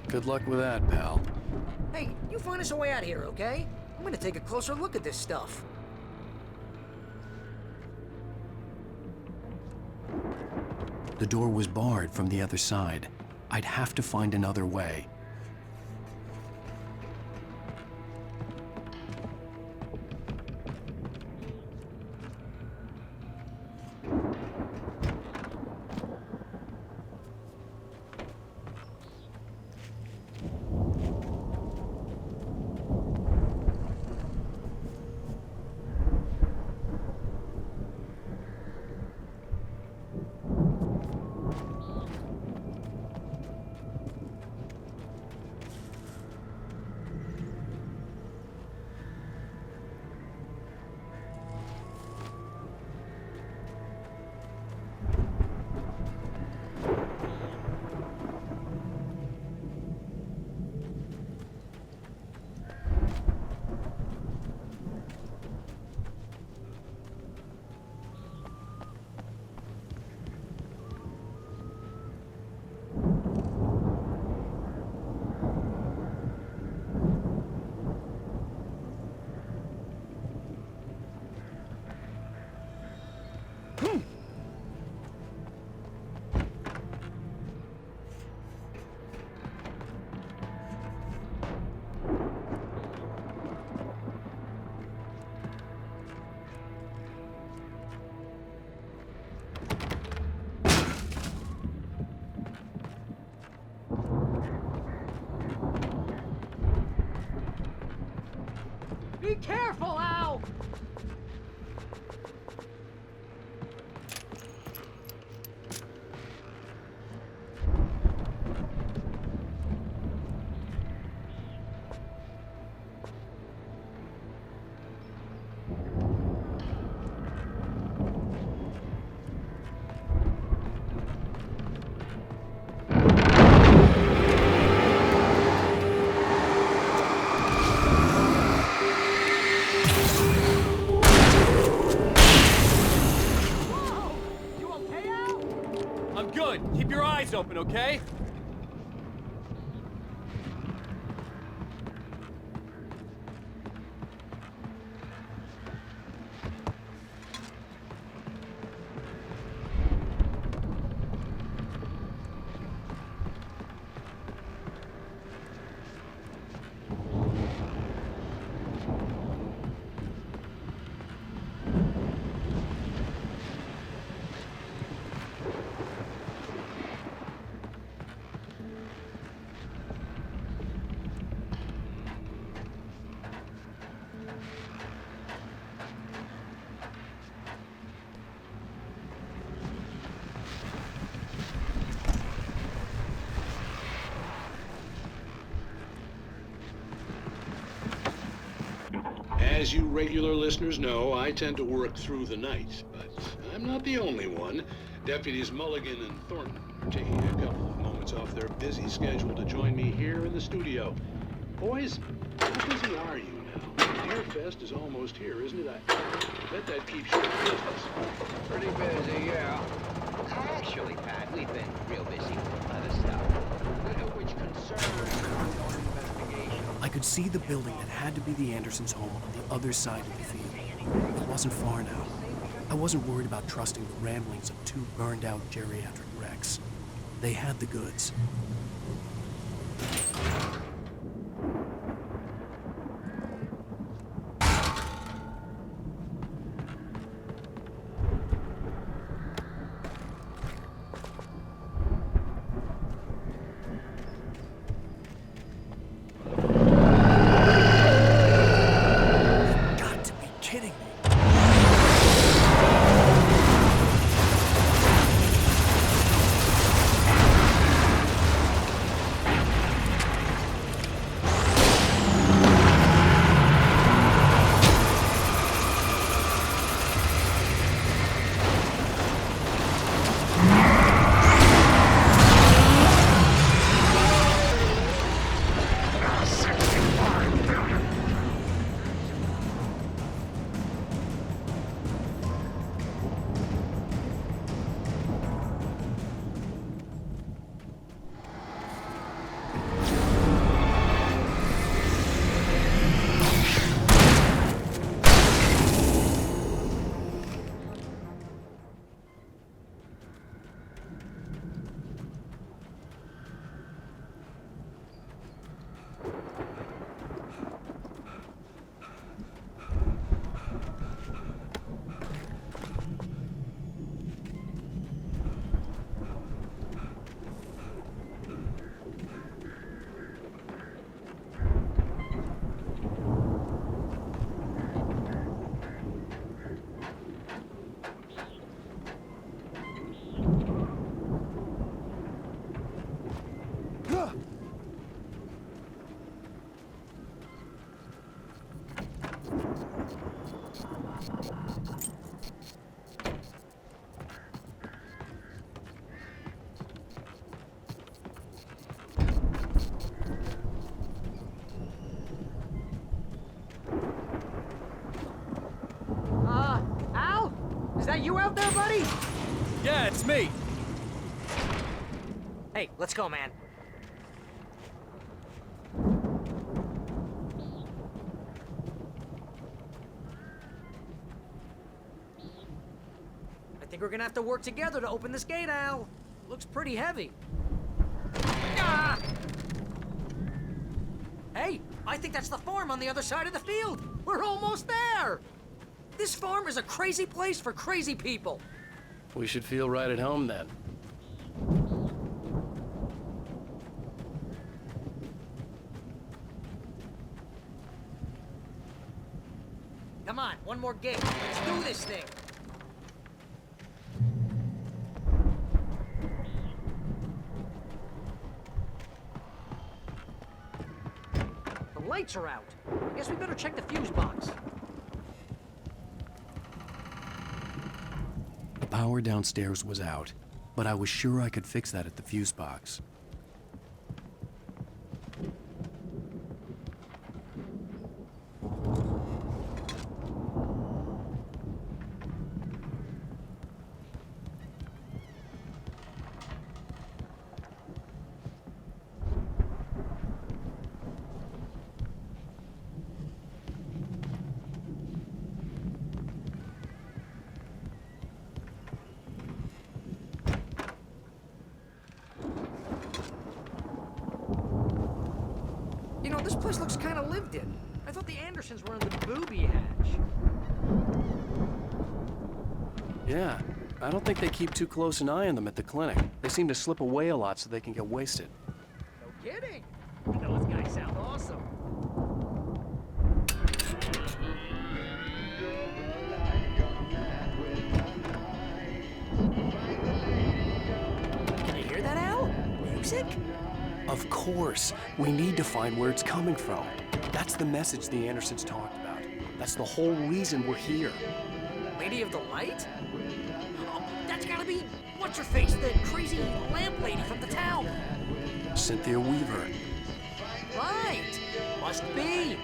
Good luck with that, pal. Hey, you find us a way out of here, okay? I'm gonna take a closer look at this stuff. The door was barred from the other side. I'd have to find another way. Be careful, Al! Keep your eyes open, okay? As you regular listeners know, I tend to work through the night, but I'm not the only one. Deputies Mulligan and Thornton are taking a couple of moments off their busy schedule to join me here in the studio. Boys, how busy are you now? Deer Fest is almost here, isn't it? I bet that keeps you in business. Pretty busy, yeah. Actually, Pat, we've been real busy with other stuff, which concerns our investigation. I could see the building that had to be the Andersons' home on the other side of the field. It wasn't far now. I wasn't worried about trusting the ramblings of two burned-out geriatric wrecks. They had the goods. Al? Is that you out there, buddy? Yeah, it's me. Hey, let's go, man. I think we're gonna have to work together to open this gate, Al. Looks pretty heavy. Ah! Hey, I think that's the farm on the other side of the field. We're almost there. This farm is a crazy place for crazy people. We should feel right at home then. Come on, one more gig. Let's do this thing. The lights are out. I guess we better check the fuse box. The power downstairs was out, but I was sure I could fix that at the fuse box. You know, this place looks kind of lived in. I thought the Andersons were in the booby hatch. Yeah, I don't think they keep too close an eye on them at the clinic. They seem to slip away a lot so they can get wasted. No kidding. Those guys sound awesome. Can you hear that, Al? Music? Of course. We need to find where it's coming from. That's the message the Andersons talked about. That's the whole reason we're here. Lady of the Light? Oh, that's gotta be what's-her-face, the crazy lamp lady from the town. Cynthia Weaver. Right. Must be.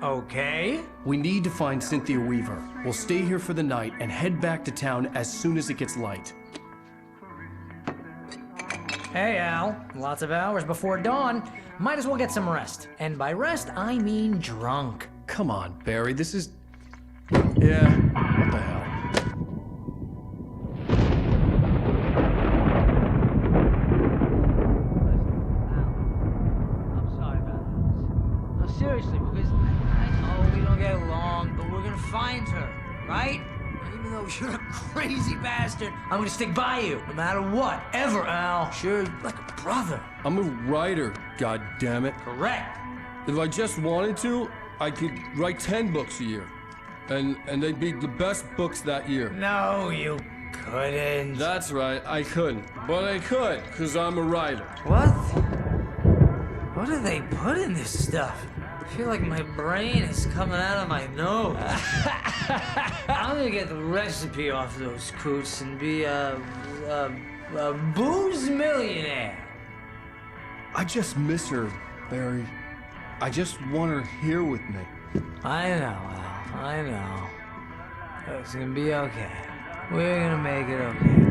Okay. We need to find Cynthia Weaver. We'll stay here for the night and head back to town as soon as it gets light. Hey, Al. Lots of hours before dawn. Might as well get some rest. And by rest, I mean drunk. Come on, Barry, this is... Yeah, what the hell? I'm sorry about this. No, seriously, because I know we don't get along, but we're gonna find her, right? And even though you're a crazy bastard, I'm gonna stick by you, no matter what, ever, Al. Sure, like a brother. I'm a writer, goddammit. Correct. If I just wanted to, I could write 10 books a year. And they'd be the best books that year. No, you couldn't. That's right, I couldn't. But I could, because I'm a writer. What? What do they put in this stuff? I feel like my brain is coming out of my nose. I'm gonna get the recipe off those coots and be a booze millionaire. I just miss her, Barry. I just want her here with me. I know, Al. I know. It's gonna be okay. We're gonna make it okay.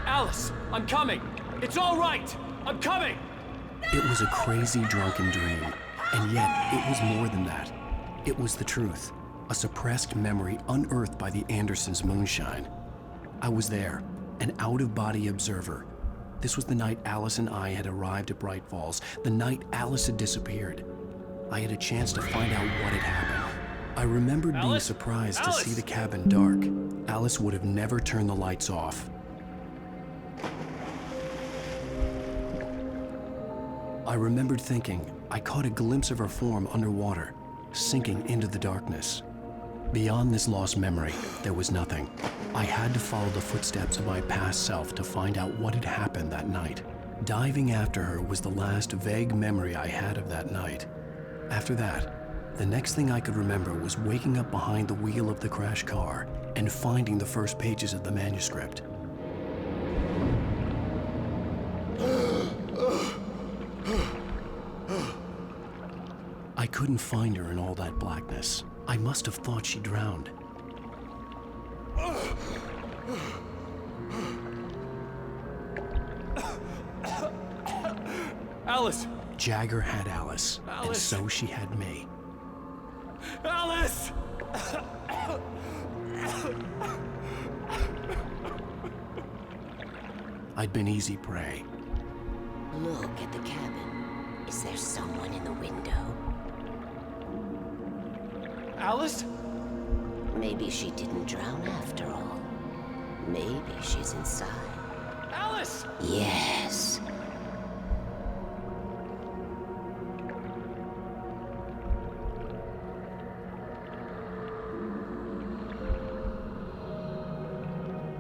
Alice, I'm coming! It's all right! I'm coming! It was a crazy, drunken dream, and yet it was more than that. It was the truth, a suppressed memory unearthed by the Andersons' moonshine. I was there, an out-of-body observer. This was the night Alice and I had arrived at Bright Falls, the night Alice had disappeared. I had a chance to find out what had happened. I remembered being surprised to see the cabin dark. Alice would have never turned the lights off. I remembered thinking I caught a glimpse of her form underwater, sinking into the darkness. Beyond this lost memory, there was nothing. I had to follow the footsteps of my past self to find out what had happened that night. Diving after her was the last vague memory I had of that night. After that, the next thing I could remember was waking up behind the wheel of the crashed car and finding the first pages of the manuscript. I couldn't find her in all that blackness. I must have thought she drowned. Alice! Jagger had Alice, and so she had me. Alice! I'd been easy prey. Look at the cabin. Is there someone in the window? Alice? Maybe she didn't drown after all. Maybe she's inside. Alice! Yes.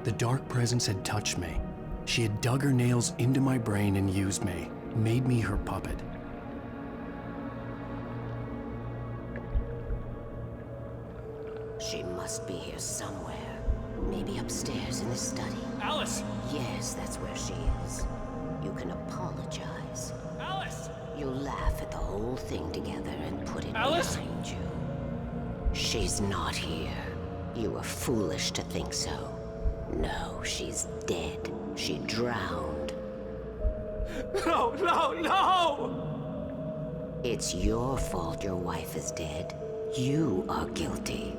The dark presence had touched me. She had dug her nails into my brain and used me, made me her puppet. She must be here somewhere. Maybe upstairs in the study. Alice! Yes, that's where she is. You can apologize. Alice! You'll laugh at the whole thing together and put it Alice? behind you. She's not here. You were foolish to think so. No, she's dead. She drowned. No, no, no! It's your fault your wife is dead. You are guilty.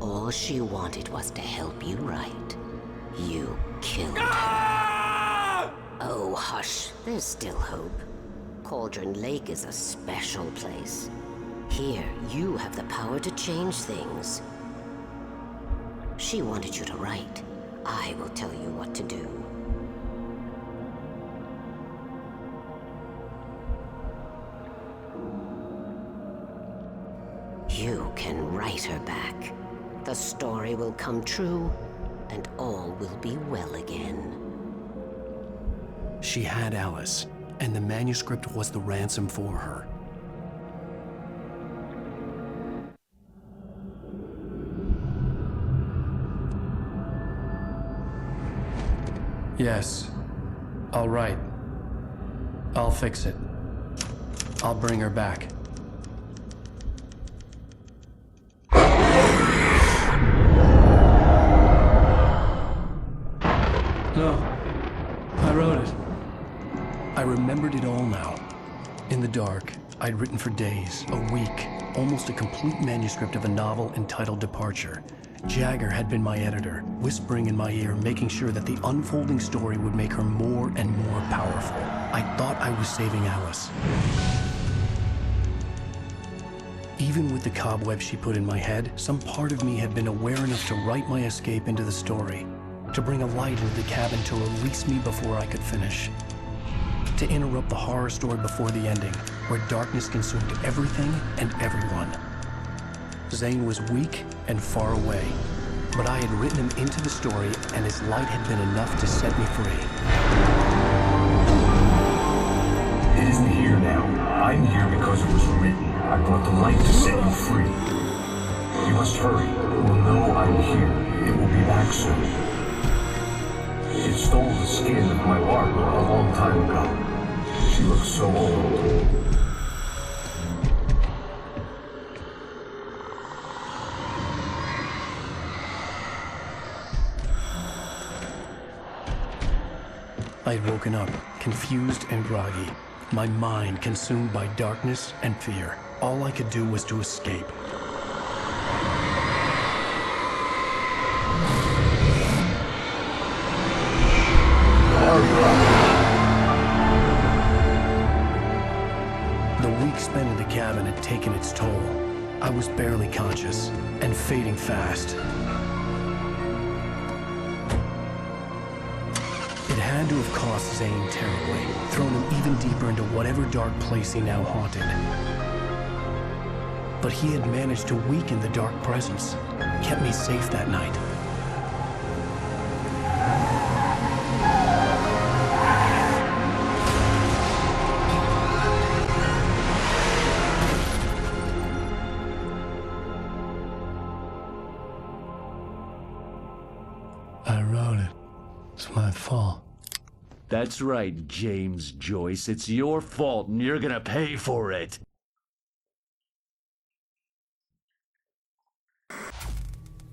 All she wanted was to help you right. You killed her. Oh, hush. There's still hope. Cauldron Lake is a special place. Here, you have the power to change things. She wanted you to write. I will tell you what to do. You can write her back. The story will come true, and all will be well again. She had Alice, and the manuscript was the ransom for her. Yes. All right. I'll fix it. I'll bring her back. No. I wrote it. I remembered it all now. In the dark, I'd written for days, a week, almost a complete manuscript of a novel entitled Departure. Jagger had been my editor, whispering in my ear, making sure that the unfolding story would make her more and more powerful. I thought I was saving Alice. Even with the cobwebs she put in my head, some part of me had been aware enough to write my escape into the story, to bring a light into the cabin to release me before I could finish, to interrupt the horror story before the ending, where darkness consumed everything and everyone. Zane was weak and far away, but I had written him into the story, and his light had been enough to set me free. It isn't here now. I'm here because it was written. I brought the light to set you free. You must hurry. It will know I'm here. It will be back soon. It stole the skin of my wife a long time ago. She looks so old. I'd woken up, confused and groggy, my mind consumed by darkness and fear. All I could do was to escape. The week spent in the cabin had taken its toll. I I was barely conscious and fading fast. It had to have cost Zane terribly, thrown him even deeper into whatever dark place he now haunted. But he had managed to weaken the dark presence, kept me safe that night. I wrote it. It's my fault. That's right, James Joyce. It's your fault, and you're gonna pay for it.